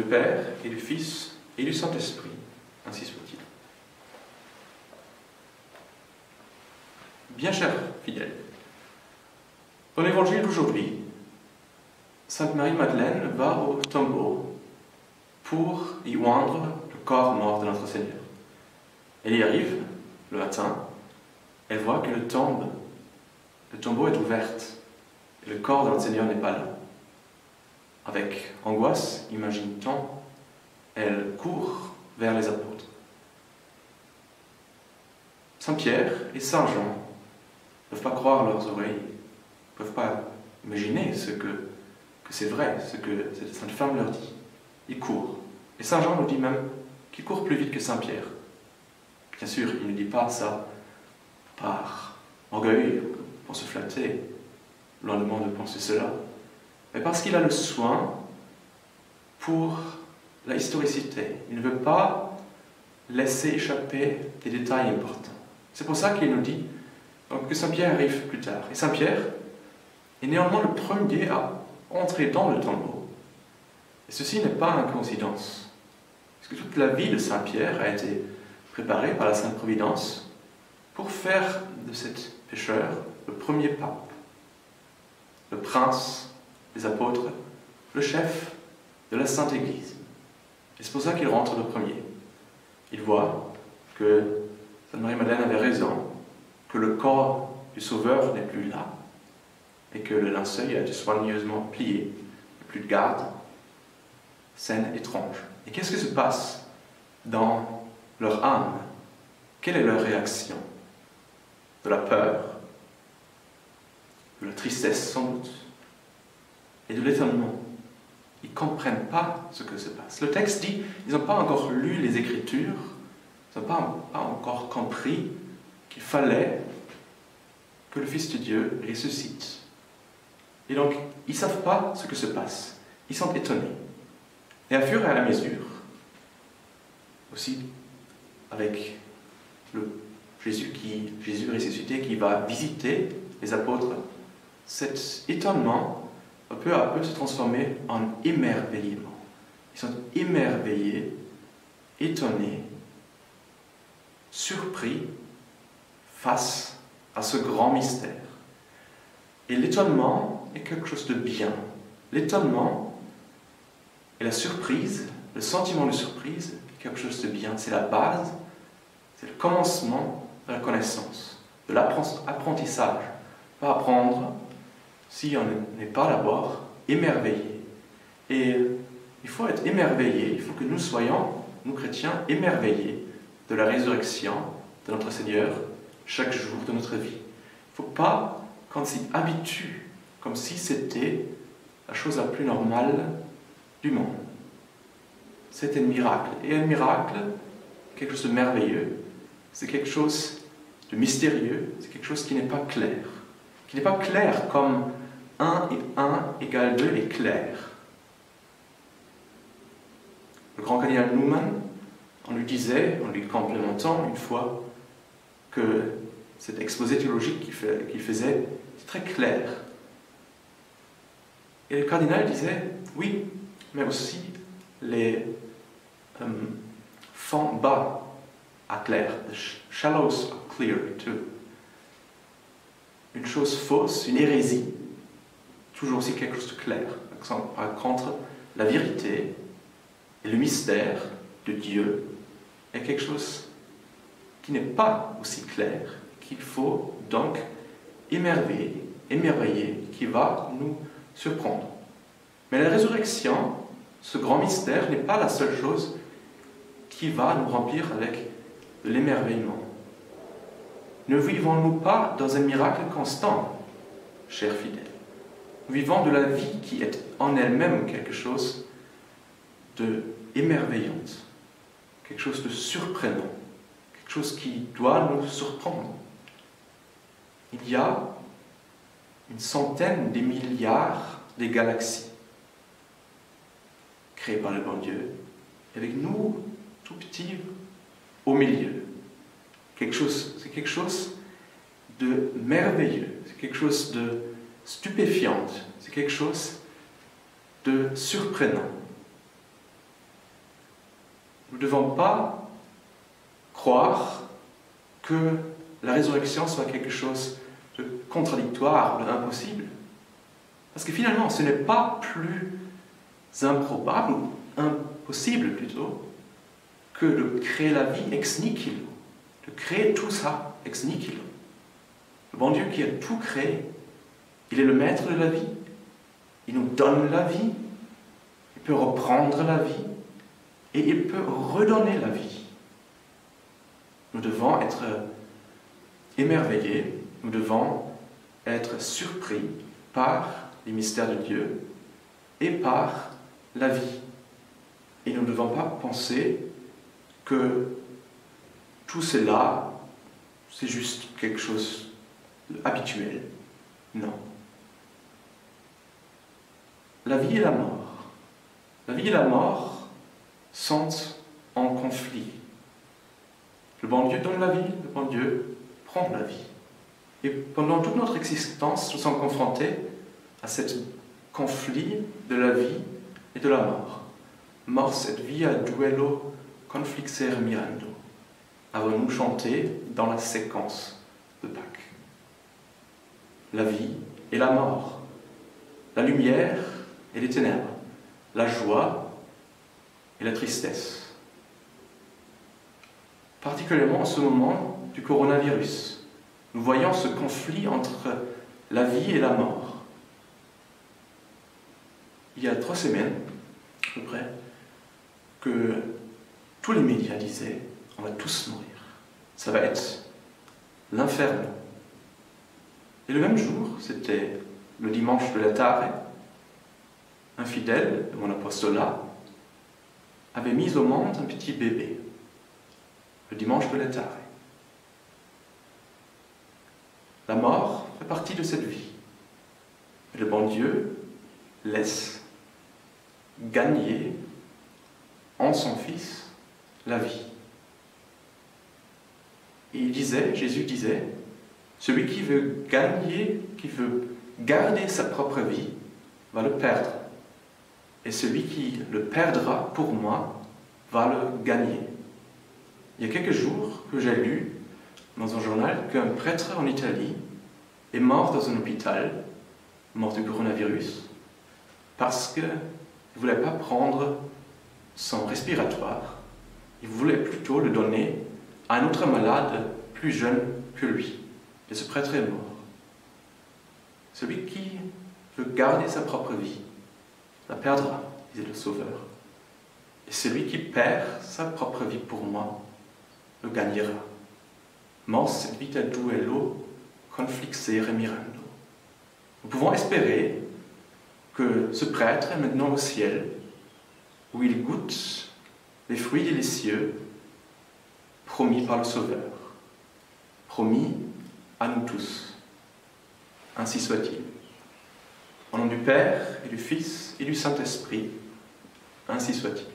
Père et du Fils et du Saint-Esprit, ainsi soit-il. Bien chers fidèles, dans l'évangile d'aujourd'hui, Sainte Marie-Madeleine va au tombeau pour y oindre le corps mort de notre Seigneur. Elle y arrive le matin, elle voit que le tombeau est ouvert et le corps de notre Seigneur n'est pas là. Avec angoisse, imagine-t-on, elle court vers les apôtres. Saint Pierre et Saint Jean ne peuvent pas croire leurs oreilles, ne peuvent pas imaginer que c'est vrai, ce que cette sainte femme leur dit. Ils courent. Et Saint Jean nous dit même qu'il court plus vite que Saint Pierre. Bien sûr, il ne dit pas ça par orgueil, pour se flatter, loin de moi de penser cela, mais parce qu'il a le soin pour la historicité. Il ne veut pas laisser échapper des détails importants. C'est pour ça qu'il nous dit donc, que Saint Pierre arrive plus tard. Et Saint Pierre est néanmoins le premier à entrer dans le tombeau. Et ceci n'est pas une coïncidence. Parce que toute la vie de Saint Pierre a été préparée par la Sainte Providence pour faire de cet pécheur le premier pape, le prince des apôtres, le chef de la Sainte Église. Et c'est pour ça qu'il rentre le premier. Il voit que Sainte Marie-Madeleine avait raison, que le corps du Sauveur n'est plus là, et que le linceul a été soigneusement plié, il n'y a plus de garde. Scène étrange. Et qu'est-ce qui se passe dans leur âme? Quelle est leur réaction? De la peur, de la tristesse sans doute, et de l'étonnement. Ils ne comprennent pas ce que se passe. Le texte dit, ils n'ont pas encore lu les Écritures, ils n'ont pas encore compris qu'il fallait que le Fils de Dieu ressuscite. Et donc, ils ne savent pas ce que se passe. Ils sont étonnés. Et à fur et à mesure, aussi avec le Jésus ressuscité qui va visiter les apôtres, cet étonnement va peu à peu se transformer en émerveillement. Ils sont émerveillés, étonnés, surpris face à ce grand mystère. Et l'étonnement est quelque chose de bien. L'étonnement et la surprise, le sentiment de surprise, est quelque chose de bien. C'est la base, c'est le commencement de la connaissance, de l'apprentissage. Pas apprendre si on n'est pas d'abord émerveillé. Et il faut être émerveillé, il faut que nous soyons, nous chrétiens, émerveillés de la résurrection de notre Seigneur chaque jour de notre vie. Il ne faut pas qu'on s'y habitue comme si c'était la chose la plus normale du monde. C'est un miracle. Et un miracle, quelque chose de merveilleux, c'est quelque chose de mystérieux, c'est quelque chose qui n'est pas clair. Qui n'est pas clair comme 1 et 1 égale 2 est clair. Le grand cardinal Newman, on lui disait, en lui complémentant une fois, que cet exposé théologique qu'il faisait, c'est très clair. Et le cardinal disait, oui, mais aussi les fonds bas à clair. The shallows are clear too. Une chose fausse, une hérésie, toujours aussi quelque chose de clair. Par contre, la vérité et le mystère de Dieu est quelque chose qui n'est pas aussi clair, qu'il faut donc émerveiller, qui va nous surprendre. Mais la résurrection, ce grand mystère, n'est pas la seule chose qui va nous remplir avec de l'émerveillement. Ne vivons-nous pas dans un miracle constant, chers fidèles? Nous vivons de la vie qui est en elle-même quelque chose d'émerveillant, quelque chose de surprenant, quelque chose qui doit nous surprendre. Il y a une centaine de milliards de galaxies créées par le bon Dieu, avec nous, tout petits, au milieu. C'est quelque chose de merveilleux, c'est quelque chose de stupéfiant, c'est quelque chose de surprenant. nous ne devons pas croire que la résurrection soit quelque chose de contradictoire, d'impossible. Parce que finalement, ce n'est pas plus improbable, ou impossible plutôt, que de créer la vie ex nihilo, de créer tout ça ex nihilo. Le bon Dieu qui a tout créé, il est le maître de la vie, il nous donne la vie, il peut reprendre la vie et il peut redonner la vie. Nous devons être émerveillés, nous devons être surpris par les mystères de Dieu et par la vie. Et nous ne devons pas penser que tout cela, c'est juste quelque chose d'habituel. Non. La vie et la mort. La vie et la mort sont en conflit. Le bon Dieu donne la vie, le bon Dieu prend la vie. Et pendant toute notre existence, nous sommes confrontés à ce conflit de la vie et de la mort. Mors et via duello conflixere mirando, avons-nous chanté dans la séquence de Pâques. La vie et la mort, la lumière et les ténèbres, la joie et la tristesse. Particulièrement en ce moment du coronavirus, nous voyons ce conflit entre la vie et la mort. Il y a 3 semaines, à peu près, que tous les médias disaient « on va tous mourir, ça va être l'inferno ». Et le même jour, c'était le dimanche de la Tare, un fidèle de mon apostolat avait mis au monde un petit bébé, le dimanche de la Tare. La mort fait partie de cette vie. Et le bon Dieu laisse gagner en son Fils la vie. Et Jésus disait, celui qui veut gagner, qui veut garder sa propre vie, va le perdre. Et celui qui le perdra pour moi, va le gagner. Il y a quelques jours que j'ai lu dans un journal qu'un prêtre en Italie est mort dans un hôpital, mort du coronavirus, parce qu'il ne voulait pas prendre son respiratoire, il voulait plutôt le donner à un autre malade plus jeune que lui. Et ce prêtre est mort. Celui qui veut garder sa propre vie la perdra, disait le Sauveur. Et celui qui perd sa propre vie pour moi le gagnera. Mors et vita duello conflixere mirando. Nous pouvons espérer que ce prêtre est maintenant au ciel, où il goûte les fruits délicieux promis par le Sauveur, promis à nous tous. Ainsi soit-il. Au nom du Père et du Fils et du Saint-Esprit, ainsi soit-il.